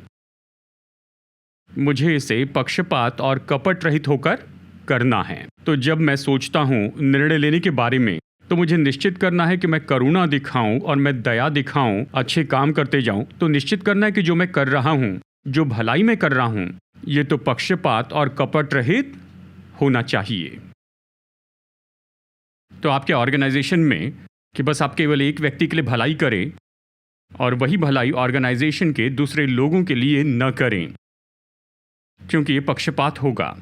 मुझे इसे पक्षपात और कपट रहित होकर करना है। तो जब मैं सोचता हूँ निर्णय लेने के बारे में, तो मुझे निश्चित करना है कि मैं करुणा दिखाऊं और मैं दया दिखाऊं, अच्छे काम करते जाऊं। तो निश्चित करना है कि जो मैं कर रहा हूं, जो भलाई मैं कर रहा हूं, ये तो पक्षपात और कपट रहित होना चाहिए। तो आपके ऑर्गेनाइजेशन में कि बस आप केवल एक व्यक्ति के लिए भलाई करें और वही भलाई ऑर्गेनाइजेशन के दूसरे लोगों के लिए न करें, क्योंकि ये पक्षपात होगा।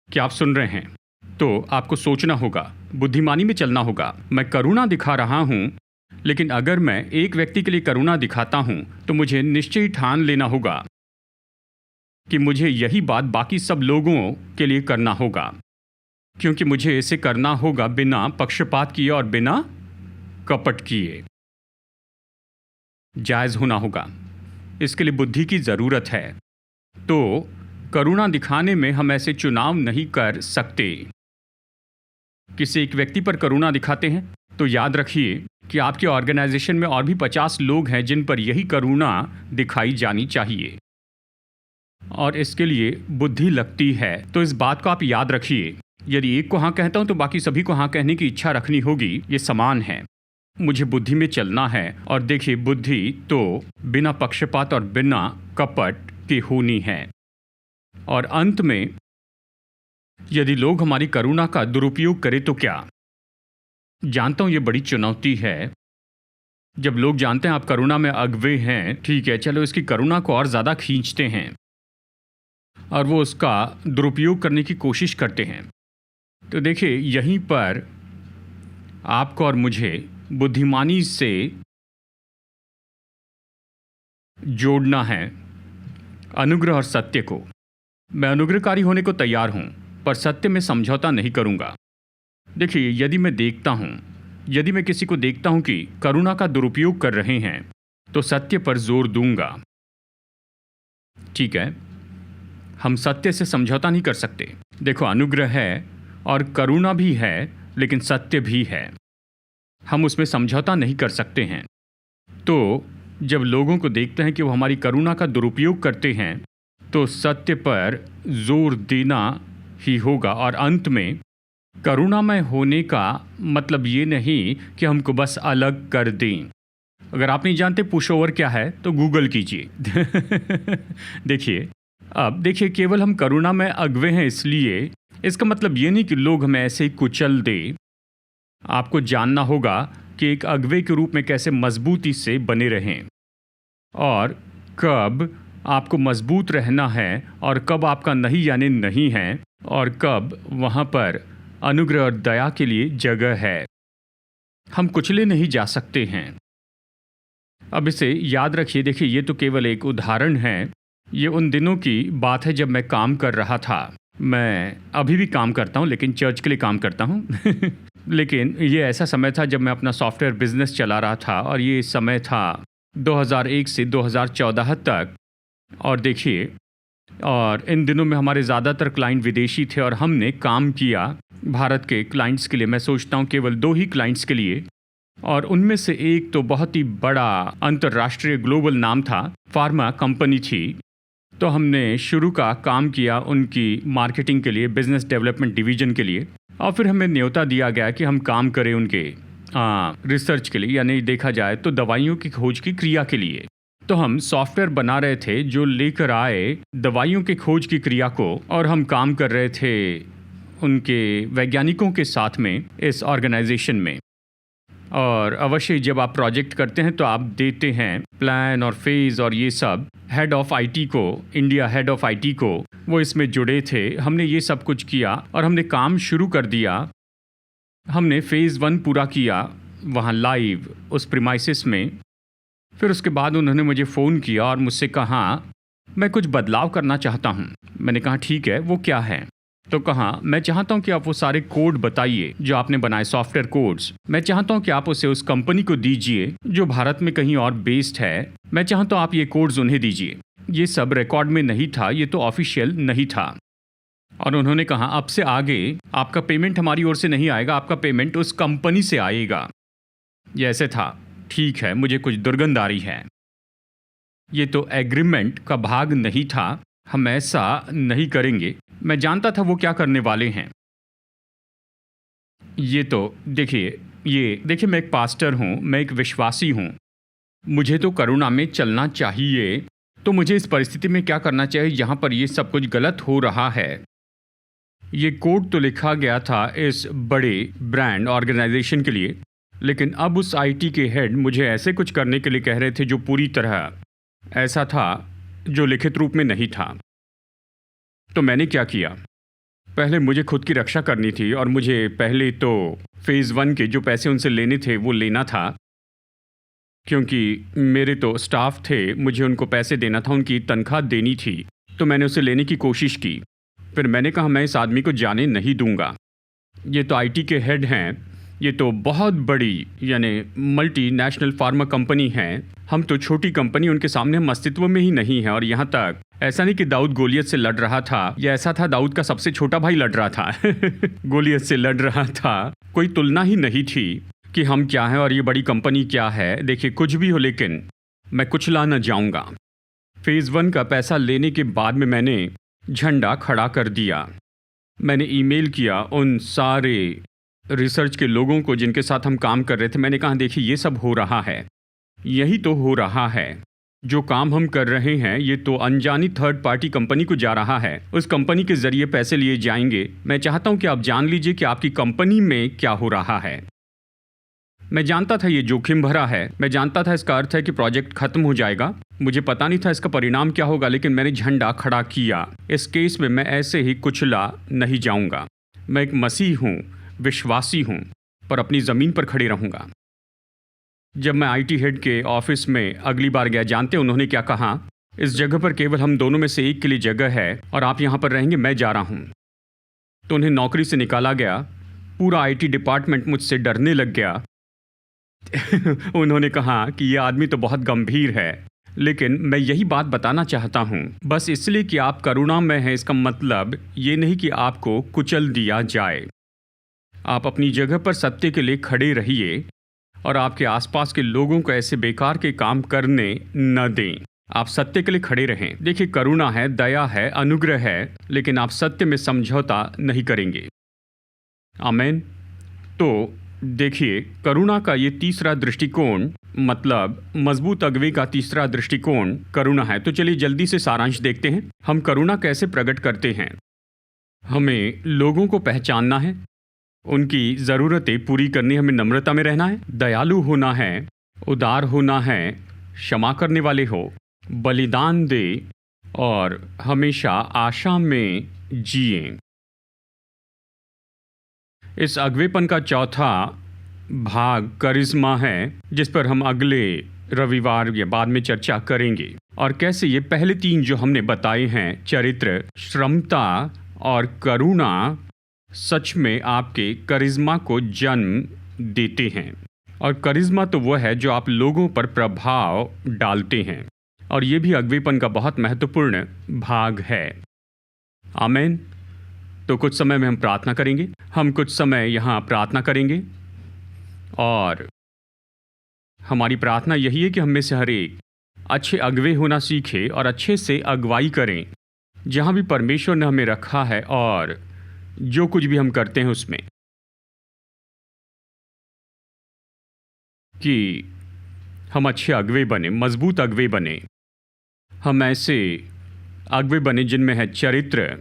क्या आप सुन रहे हैं? तो आपको सोचना होगा, बुद्धिमानी में चलना होगा। मैं करुणा दिखा रहा हूं, लेकिन अगर मैं एक व्यक्ति के लिए करुणा दिखाता हूं, तो मुझे निश्चय ठान लेना होगा कि मुझे यही बात बाकी सब लोगों के लिए करना होगा, क्योंकि मुझे इसे करना होगा बिना पक्षपात किए और बिना कपट किए। जायज़ होना होगा, इसके लिए बुद्धि की ज़रूरत है। तो करुणा दिखाने में हम ऐसे चुनाव नहीं कर सकते। किसी एक व्यक्ति पर करुणा दिखाते हैं तो याद रखिए कि आपके ऑर्गेनाइजेशन में और भी 50 लोग हैं जिन पर यही करुणा दिखाई जानी चाहिए, और इसके लिए बुद्धि लगती है। तो इस बात को आप याद रखिए, यदि एक को हाँ कहता हूं तो बाकी सभी को हाँ कहने की इच्छा रखनी होगी। ये समान है, मुझे बुद्धि में चलना है। और देखिए, बुद्धि तो बिना पक्षपात और बिना कपट के होनी है। और अंत में यदि लोग हमारी करुणा का दुरुपयोग करें तो क्या? जानता हूं ये बड़ी चुनौती है। जब लोग जानते हैं आप करुणा में अगवे हैं, ठीक है, चलो इसकी करुणा को और ज़्यादा खींचते हैं और वो उसका दुरुपयोग करने की कोशिश करते हैं। तो देखिए, यहीं पर आपको और मुझे बुद्धिमानी से जोड़ना है अनुग्रह और सत्य को। मैं अनुग्रहकारी होने को तैयार हूं, पर सत्य में समझौता नहीं करूंगा। देखिए, यदि मैं किसी को देखता हूं कि करुणा का दुरुपयोग कर रहे हैं, तो सत्य पर जोर दूंगा। ठीक है, हम सत्य से समझौता नहीं कर सकते। देखो, अनुग्रह है और करुणा भी है, लेकिन सत्य भी है, हम उसमें समझौता नहीं कर सकते हैं। तो जब लोगों को देखते हैं कि वो हमारी करुणा का दुरुपयोग करते हैं, तो सत्य पर जोर देना ही होगा। और अंत में करुणामय होने का मतलब ये नहीं कि हमको बस अलग कर दें। अगर आप नहीं जानते पुश ओवर क्या है तो गूगल कीजिए। देखिए, केवल हम करुणा में अगवे हैं इसलिए इसका मतलब ये नहीं कि लोग हमें ऐसे ही कुचल दे। आपको जानना होगा कि एक अगवे के रूप में कैसे मजबूती से बने रहें, और कब आपको मजबूत रहना है और कब आपका नहीं यानी नहीं है, और कब वहाँ पर अनुग्रह और दया के लिए जगह है। हम कुचले नहीं जा सकते हैं। अब इसे याद रखिए। देखिए, ये तो केवल एक उदाहरण है। ये उन दिनों की बात है जब मैं काम कर रहा था। मैं अभी भी काम करता हूँ, लेकिन चर्च के लिए काम करता हूँ। लेकिन ये ऐसा समय था जब मैं अपना सॉफ्टवेयर बिजनेस चला रहा था, और ये समय था 2001 से 2014 तक। और देखिए, और इन दिनों में हमारे ज़्यादातर क्लाइंट विदेशी थे और हमने काम किया भारत के क्लाइंट्स के लिए। मैं सोचता हूँ केवल 2 ही क्लाइंट्स के लिए, और उनमें से एक तो बहुत ही बड़ा अंतर्राष्ट्रीय ग्लोबल नाम था, फार्मा कंपनी थी। तो हमने शुरू का काम किया उनकी मार्केटिंग के लिए, बिजनेस डेवलपमेंट डिवीज़न के लिए, और फिर हमें न्योता दिया गया कि हम काम करें उनके रिसर्च के लिए, यानी देखा जाए तो दवाइयों की खोज की क्रिया के लिए। तो हम सॉफ्टवेयर बना रहे थे जो लेकर आए दवाइयों की खोज की क्रिया को, और हम काम कर रहे थे उनके वैज्ञानिकों के साथ में इस ऑर्गेनाइजेशन में। और अवश्य जब आप प्रोजेक्ट करते हैं तो आप देते हैं प्लान और फेज़ और ये सब। हेड ऑफ़ आईटी को, इंडिया हेड ऑफ़ आईटी को, वो इसमें जुड़े थे। हमने ये सब कुछ किया और हमने काम शुरू कर दिया। हमने फ़ेज़ 1 पूरा किया वहाँ लाइव उस प्रीमाइसिस में। फिर उसके बाद उन्होंने मुझे फ़ोन किया और मुझसे कहा मैं कुछ बदलाव करना चाहता हूँ। मैंने कहा ठीक है, वो क्या है? तो कहा मैं चाहता हूँ कि आप वो सारे कोड बताइए जो आपने बनाए, सॉफ्टवेयर कोड्स। मैं चाहता हूँ कि आप उसे उस कंपनी को दीजिए जो भारत में कहीं और बेस्ड है। मैं चाहता हूँ आप ये कोड्स उन्हें दीजिए। ये सब रिकॉर्ड में नहीं था, ये तो ऑफिशियल नहीं था। और उन्होंने कहा अब से आगे आपका पेमेंट हमारी ओर से नहीं आएगा, आपका पेमेंट उस कंपनी से आएगा। ये ऐसे था, ठीक है, मुझे कुछ दुर्गंध आ रही है। ये तो एग्रीमेंट का भाग नहीं था। हम ऐसा नहीं करेंगे। मैं जानता था वो क्या करने वाले हैं। ये तो देखिए मैं एक पास्टर हूँ, मैं एक विश्वासी हूँ। मुझे तो करुणा में चलना चाहिए। तो मुझे इस परिस्थिति में क्या करना चाहिए जहाँ पर ये सब कुछ गलत हो रहा है? ये कोड तो लिखा गया था इस बड़े ब्रांड ऑर्गेनाइजेशन के लिए, लेकिन अब उस आईटी के हेड मुझे ऐसे कुछ करने के लिए कह रहे थे जो पूरी तरह ऐसा था जो लिखित रूप में नहीं था। तो मैंने क्या किया? पहले मुझे खुद की रक्षा करनी थी और मुझे पहले तो फेज़ 1 के जो पैसे उनसे लेने थे वो लेना था, क्योंकि मेरे तो स्टाफ थे, मुझे उनको पैसे देना था, उनकी तनख्वाह देनी थी। तो मैंने उसे लेने की कोशिश की। फिर मैंने कहा मैं इस आदमी को जाने नहीं दूंगा। ये तो आईटी के हेड हैं, ये तो बहुत बड़ी यानी मल्टी नेशनल फार्मा कंपनी है। हम तो छोटी कंपनी, उनके सामने हम अस्तित्व में ही नहीं है। और यहाँ तक ऐसा नहीं कि दाऊद गोलियत से लड़ रहा था, या ऐसा था दाऊद का सबसे छोटा भाई लड़ रहा था गोलियत से लड़ रहा था। कोई तुलना ही नहीं थी कि हम क्या हैं और ये बड़ी कंपनी क्या है। देखिए कुछ भी हो, लेकिन मैं कुचला न जाऊंगा। फेज़ 1 का पैसा लेने के बाद में मैंने झंडा खड़ा कर दिया। मैंने ईमेल किया उन सारे रिसर्च के लोगों को जिनके साथ हम काम कर रहे थे। मैंने कहा देखिए ये सब हो रहा है, यही तो हो रहा है। जो काम हम कर रहे हैं ये तो अनजानी थर्ड पार्टी कंपनी को जा रहा है, उस कंपनी के जरिए पैसे लिए जाएंगे। मैं चाहता हूं कि आप जान लीजिए कि आपकी कंपनी में क्या हो रहा है। मैं जानता था ये जोखिम भरा है, मैं जानता था इसका अर्थ है कि प्रोजेक्ट खत्म हो जाएगा। मुझे पता नहीं था इसका परिणाम क्या होगा, लेकिन मैंने झंडा खड़ा किया। इस केस में मैं ऐसे ही कुचला नहीं जाऊंगा। मैं एक मसीह हूँ, विश्वासी हूँ, पर अपनी ज़मीन पर खड़े रहूँगा। जब मैं आईटी हेड के ऑफिस में अगली बार गया, जानते उन्होंने क्या कहा? इस जगह पर केवल हम दोनों में से एक के लिए जगह है और आप यहाँ पर रहेंगे, मैं जा रहा हूँ। तो उन्हें नौकरी से निकाला गया। पूरा आईटी डिपार्टमेंट मुझसे डरने लग गया उन्होंने कहा कि ये आदमी तो बहुत गंभीर है, लेकिन मैं यही बात बताना चाहता हूँ, बस इसलिए कि आप करुणा में हैं इसका मतलब ये नहीं कि आपको कुचल दिया जाए। आप अपनी जगह पर सत्य के लिए खड़े रहिए और आपके आसपास के लोगों को ऐसे बेकार के काम करने न दें। आप सत्य के लिए खड़े रहें। देखिए करुणा है, दया है, अनुग्रह है, लेकिन आप सत्य में समझौता नहीं करेंगे। आमीन। तो देखिए करुणा का ये तीसरा दृष्टिकोण, मतलब मजबूत अगुवे का तीसरा दृष्टिकोण करुणा है। तो चलिए जल्दी से सारांश देखते हैं। हम करुणा कैसे प्रकट करते हैं? हमें लोगों को पहचानना है, उनकी ज़रूरतें पूरी करनी, हमें नम्रता में रहना है, दयालु होना है, उदार होना है, क्षमा करने वाले हो, बलिदान दे और हमेशा आशा में जिए। इस अगवेपन का चौथा भाग करिश्मा है, जिस पर हम अगले रविवार या बाद में चर्चा करेंगे। और कैसे ये पहले तीन जो हमने बताए हैं, चरित्र, श्रमता और करुणा, सच में आपके करिश्मा को जन्म देते हैं। और करिश्मा तो वो है जो आप लोगों पर प्रभाव डालते हैं, और ये भी अगवेपन का बहुत महत्वपूर्ण भाग है। आमीन। तो कुछ समय में हम प्रार्थना करेंगे। हम कुछ समय यहाँ प्रार्थना करेंगे, और हमारी प्रार्थना यही है कि हम में से हर एक अच्छे अगवे होना सीखे और अच्छे से अगुवाई करें जहाँ भी परमेश्वर ने हमें रखा है, और जो कुछ भी हम करते हैं उसमें कि हम अच्छे अगवे बने, मजबूत अगवे बने। हम ऐसे अगवे बने जिनमें है चरित्र,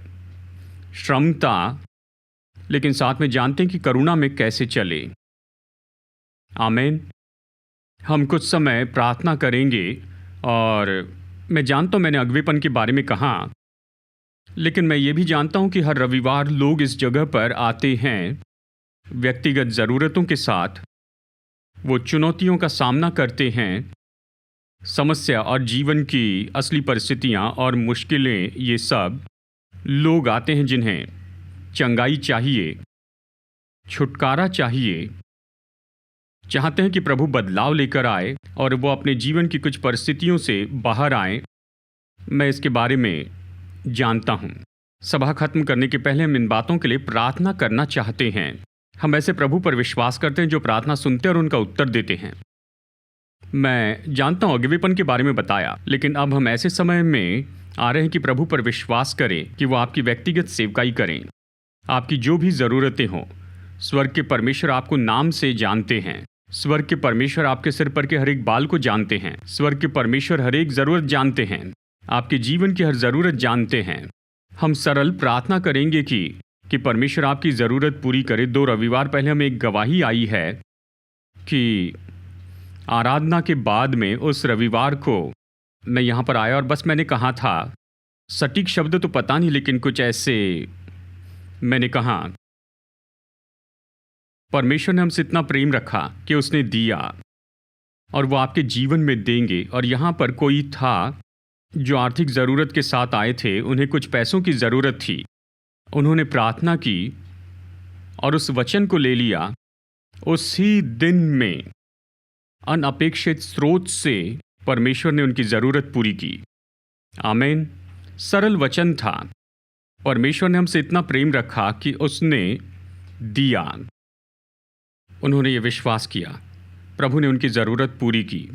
श्रमता, लेकिन साथ में जानते हैं कि करुणा में कैसे चले। आमीन। हम कुछ समय प्रार्थना करेंगे, और मैं जानता हूँ मैंने अगवेपन के बारे में कहा, लेकिन मैं ये भी जानता हूँ कि हर रविवार लोग इस जगह पर आते हैं व्यक्तिगत ज़रूरतों के साथ। वो चुनौतियों का सामना करते हैं, समस्या और जीवन की असली परिस्थितियाँ और मुश्किलें, ये सब लोग आते हैं जिन्हें चंगाई चाहिए, छुटकारा चाहिए, चाहते हैं कि प्रभु बदलाव लेकर आए और वो अपने जीवन की कुछ परिस्थितियों से बाहर आए। मैं इसके बारे में जानता हूँ। सभा खत्म करने के पहले हम इन बातों के लिए प्रार्थना करना चाहते हैं। हम ऐसे प्रभु पर विश्वास करते हैं जो प्रार्थना सुनते हैं और उनका उत्तर देते हैं। मैं जानता हूँ अगवेपन के बारे में बताया, लेकिन अब हम ऐसे समय में आ रहे हैं कि प्रभु पर विश्वास करें कि वो आपकी व्यक्तिगत सेवकाई करें। आपकी जो भी ज़रूरतें हों, स्वर्ग के परमेश्वर आपको नाम से जानते हैं। स्वर्ग के परमेश्वर आपके सिर पर के हर एक बाल को जानते हैं। स्वर्ग के परमेश्वर हर एक ज़रूरत जानते हैं। आपके जीवन की हर ज़रूरत जानते हैं। हम सरल प्रार्थना करेंगे कि परमेश्वर आपकी ज़रूरत पूरी करे। 2 रविवार पहले हमें एक गवाही आई है कि आराधना के बाद में उस रविवार को मैं यहाँ पर आया और बस मैंने कहा था, सटीक शब्द तो पता नहीं, लेकिन कुछ ऐसे मैंने कहा, परमेश्वर ने हमसे इतना प्रेम रखा कि उसने दिया और वो आपके जीवन में देंगे। और यहाँ पर कोई था जो आर्थिक ज़रूरत के साथ आए थे, उन्हें कुछ पैसों की ज़रूरत थी। उन्होंने प्रार्थना की और उस वचन को ले लिया। उसी दिन में अनअपेक्षित स्रोत से परमेश्वर ने उनकी ज़रूरत पूरी की। आमीन। सरल वचन था। परमेश्वर ने हमसे इतना प्रेम रखा कि उसने दिया। उन्होंने ये विश्वास किया, प्रभु ने उनकी ज़रूरत पूरी की।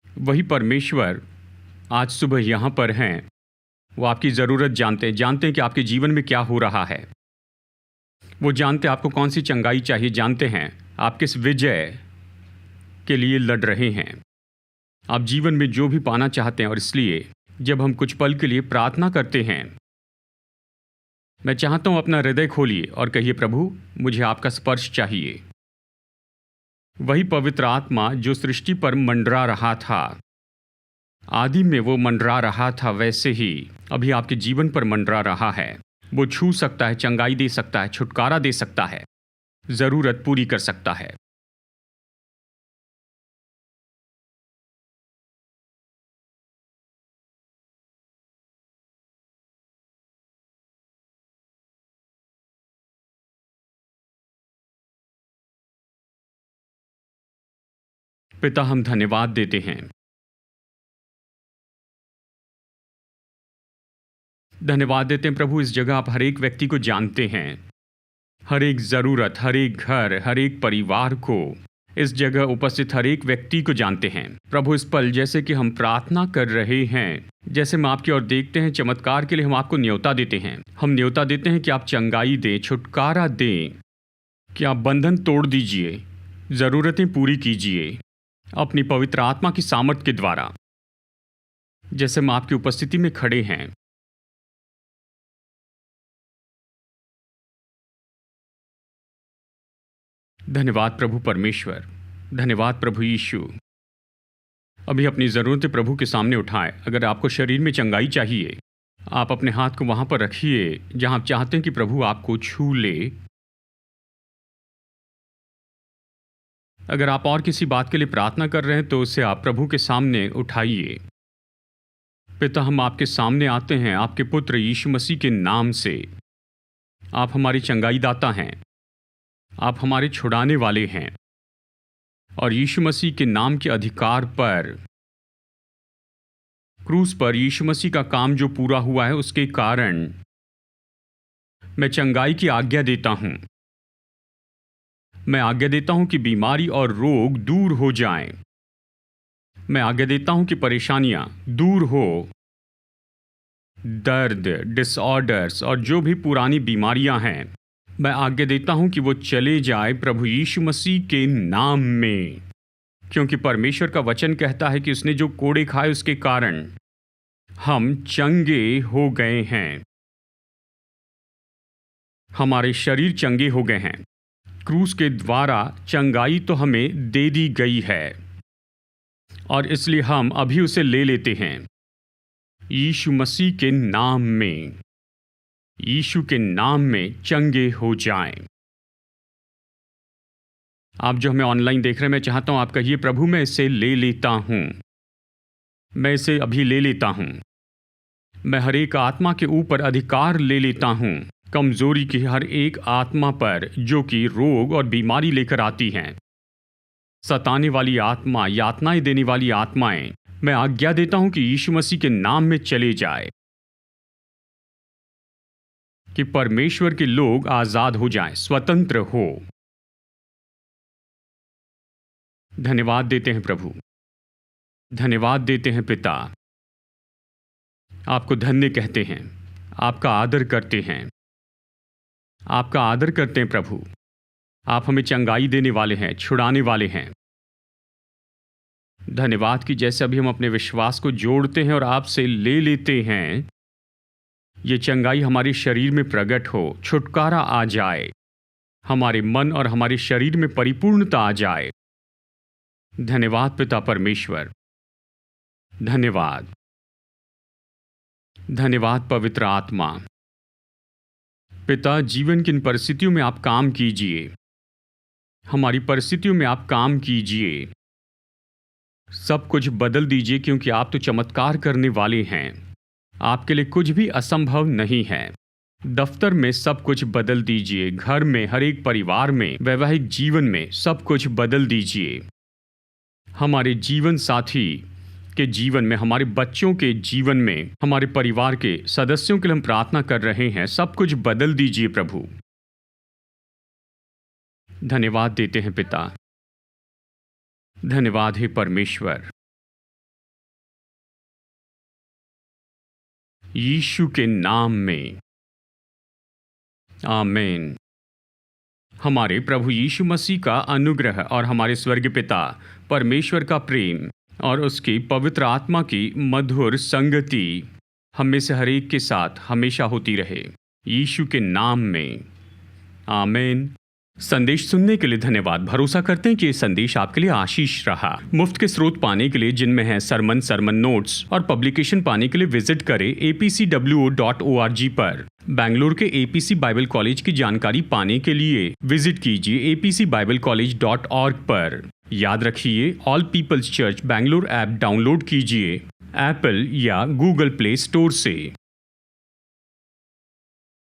वही परमेश्वर आज सुबह यहाँ पर हैं। वो आपकी ज़रूरत जानते हैं कि आपके जीवन में क्या हो रहा है। वो जानते हैं आपको कौन सी चंगाई चाहिए, जानते हैं आप किस विजय के लिए लड़ रहे हैं, आप जीवन में जो भी पाना चाहते हैं। और इसलिए जब हम कुछ पल के लिए प्रार्थना करते हैं, मैं चाहता हूँ अपना हृदय खोलिए और कहिए, प्रभु मुझे आपका स्पर्श चाहिए। वही पवित्र आत्मा जो सृष्टि पर मंडरा रहा था, आदि में वो मंडरा रहा था, वैसे ही अभी आपके जीवन पर मंडरा रहा है। वो छू सकता है, चंगाई दे सकता है, छुटकारा दे सकता है, ज़रूरत पूरी कर सकता है। पिता, हम धन्यवाद देते हैं। धन्यवाद देते हैं प्रभु, इस जगह आप हर एक व्यक्ति को जानते हैं। हर एक ज़रूरत, हर एक घर, हर एक परिवार को, इस जगह उपस्थित हर एक व्यक्ति को जानते हैं। प्रभु इस पल जैसे कि हम प्रार्थना कर रहे हैं, जैसे हम आपकी ओर देखते हैं, चमत्कार के लिए हम आपको न्योता देते हैं। हम न्योता देते हैं कि आप चंगाई दें, छुटकारा दें, कि आप बंधन तोड़ दीजिए, ज़रूरतें पूरी कीजिए अपनी पवित्र आत्मा की सामर्थ के द्वारा। जैसे हम आपकी उपस्थिति में खड़े हैं, धन्यवाद प्रभु परमेश्वर, धन्यवाद प्रभु यीशु। अभी अपनी ज़रूरतें प्रभु के सामने उठाएं। अगर आपको शरीर में चंगाई चाहिए, आप अपने हाथ को वहाँ पर रखिए जहाँ आप चाहते हैं कि प्रभु आपको छू ले। अगर आप और किसी बात के लिए प्रार्थना कर रहे हैं तो उसे आप प्रभु के सामने उठाइए। पिता, हम आपके सामने आते हैं आपके पुत्र यीशु मसीह के नाम से। आप हमारी चंगाई दाता हैं, आप हमारे छुड़ाने वाले हैं। और यीशु मसीह के नाम के अधिकार पर, क्रूस पर यीशु मसीह का काम जो पूरा हुआ है, उसके कारण मैं चंगाई की आज्ञा देता हूं। मैं आज्ञा देता हूं कि बीमारी और रोग दूर हो जाएं। मैं आज्ञा देता हूं कि परेशानियां दूर हो, दर्द, डिसऑर्डर्स और जो भी पुरानी बीमारियां हैं, मैं आज्ञा देता हूं कि वो चले जाए प्रभु यीशु मसीह के नाम में। क्योंकि परमेश्वर का वचन कहता है कि उसने जो कोड़े खाए उसके कारण हम चंगे हो गए हैं। हमारे शरीर चंगे हो गए हैं। क्रूस के द्वारा चंगाई तो हमें दे दी गई है और इसलिए हम अभी उसे ले लेते हैं यीशु मसीह के नाम में। यीशु के नाम में चंगे हो जाएं। आप जो हमें ऑनलाइन देख रहे हैं, मैं चाहता हूं आप कहिए, प्रभु मैं इसे ले लेता हूं। मैं इसे अभी ले लेता हूं। मैं हर एक आत्मा के ऊपर अधिकार ले लेता हूं, कमजोरी की हर एक आत्मा पर जो कि रोग और बीमारी लेकर आती हैं, सताने वाली आत्मा, यातनाएं देने वाली आत्माएं, मैं आज्ञा देता हूं कि यीशु मसीह के नाम में चले जाए, कि परमेश्वर के लोग आजाद हो जाएं, स्वतंत्र हो। धन्यवाद देते हैं प्रभु, धन्यवाद देते हैं पिता। आपको धन्य कहते हैं, आपका आदर करते हैं, आपका आदर करते हैं प्रभु। आप हमें चंगाई देने वाले हैं, छुड़ाने वाले हैं। धन्यवाद कि जैसे अभी हम अपने विश्वास को जोड़ते हैं और आपसे ले लेते हैं, ये चंगाई हमारे शरीर में प्रकट हो, छुटकारा आ जाए, हमारे मन और हमारे शरीर में परिपूर्णता आ जाए। धन्यवाद पिता परमेश्वर, धन्यवाद, धन्यवाद पवित्र आत्मा। पिता, जीवन की इन परिस्थितियों में आप काम कीजिए, हमारी परिस्थितियों में आप काम कीजिए, सब कुछ बदल दीजिए, क्योंकि आप तो चमत्कार करने वाले हैं। आपके लिए कुछ भी असंभव नहीं है। दफ्तर में सब कुछ बदल दीजिए, घर में, हर एक परिवार में, वैवाहिक जीवन में सब कुछ बदल दीजिए। हमारे जीवन साथी के जीवन में, हमारे बच्चों के जीवन में, हमारे परिवार के सदस्यों के लिए हम प्रार्थना कर रहे हैं, सब कुछ बदल दीजिए प्रभु। धन्यवाद देते हैं पिता, धन्यवाद है परमेश्वर। यीशु के नाम में आमीन। हमारे प्रभु यीशु मसीह का अनुग्रह और हमारे स्वर्गीय पिता परमेश्वर का प्रेम और उसकी पवित्र आत्मा की मधुर संगति हम में से हर एक के साथ हमेशा होती रहे, यीशु के नाम में आमीन। संदेश सुनने के लिए धन्यवाद। भरोसा करते हैं कि ये संदेश आपके लिए आशीष रहा। मुफ्त के स्रोत पाने के लिए, जिनमें है सरमन नोट्स और पब्लिकेशन पाने के लिए विजिट करें apcwo.org पर। बेंगलुरु के एपीसी बाइबल कॉलेज की जानकारी पाने के लिए विजिट कीजिए apcbiblecollege.org पर। याद रखिए, all peoples church Bengaluru app download कीजिए एप्पल या गूगल प्ले स्टोर से।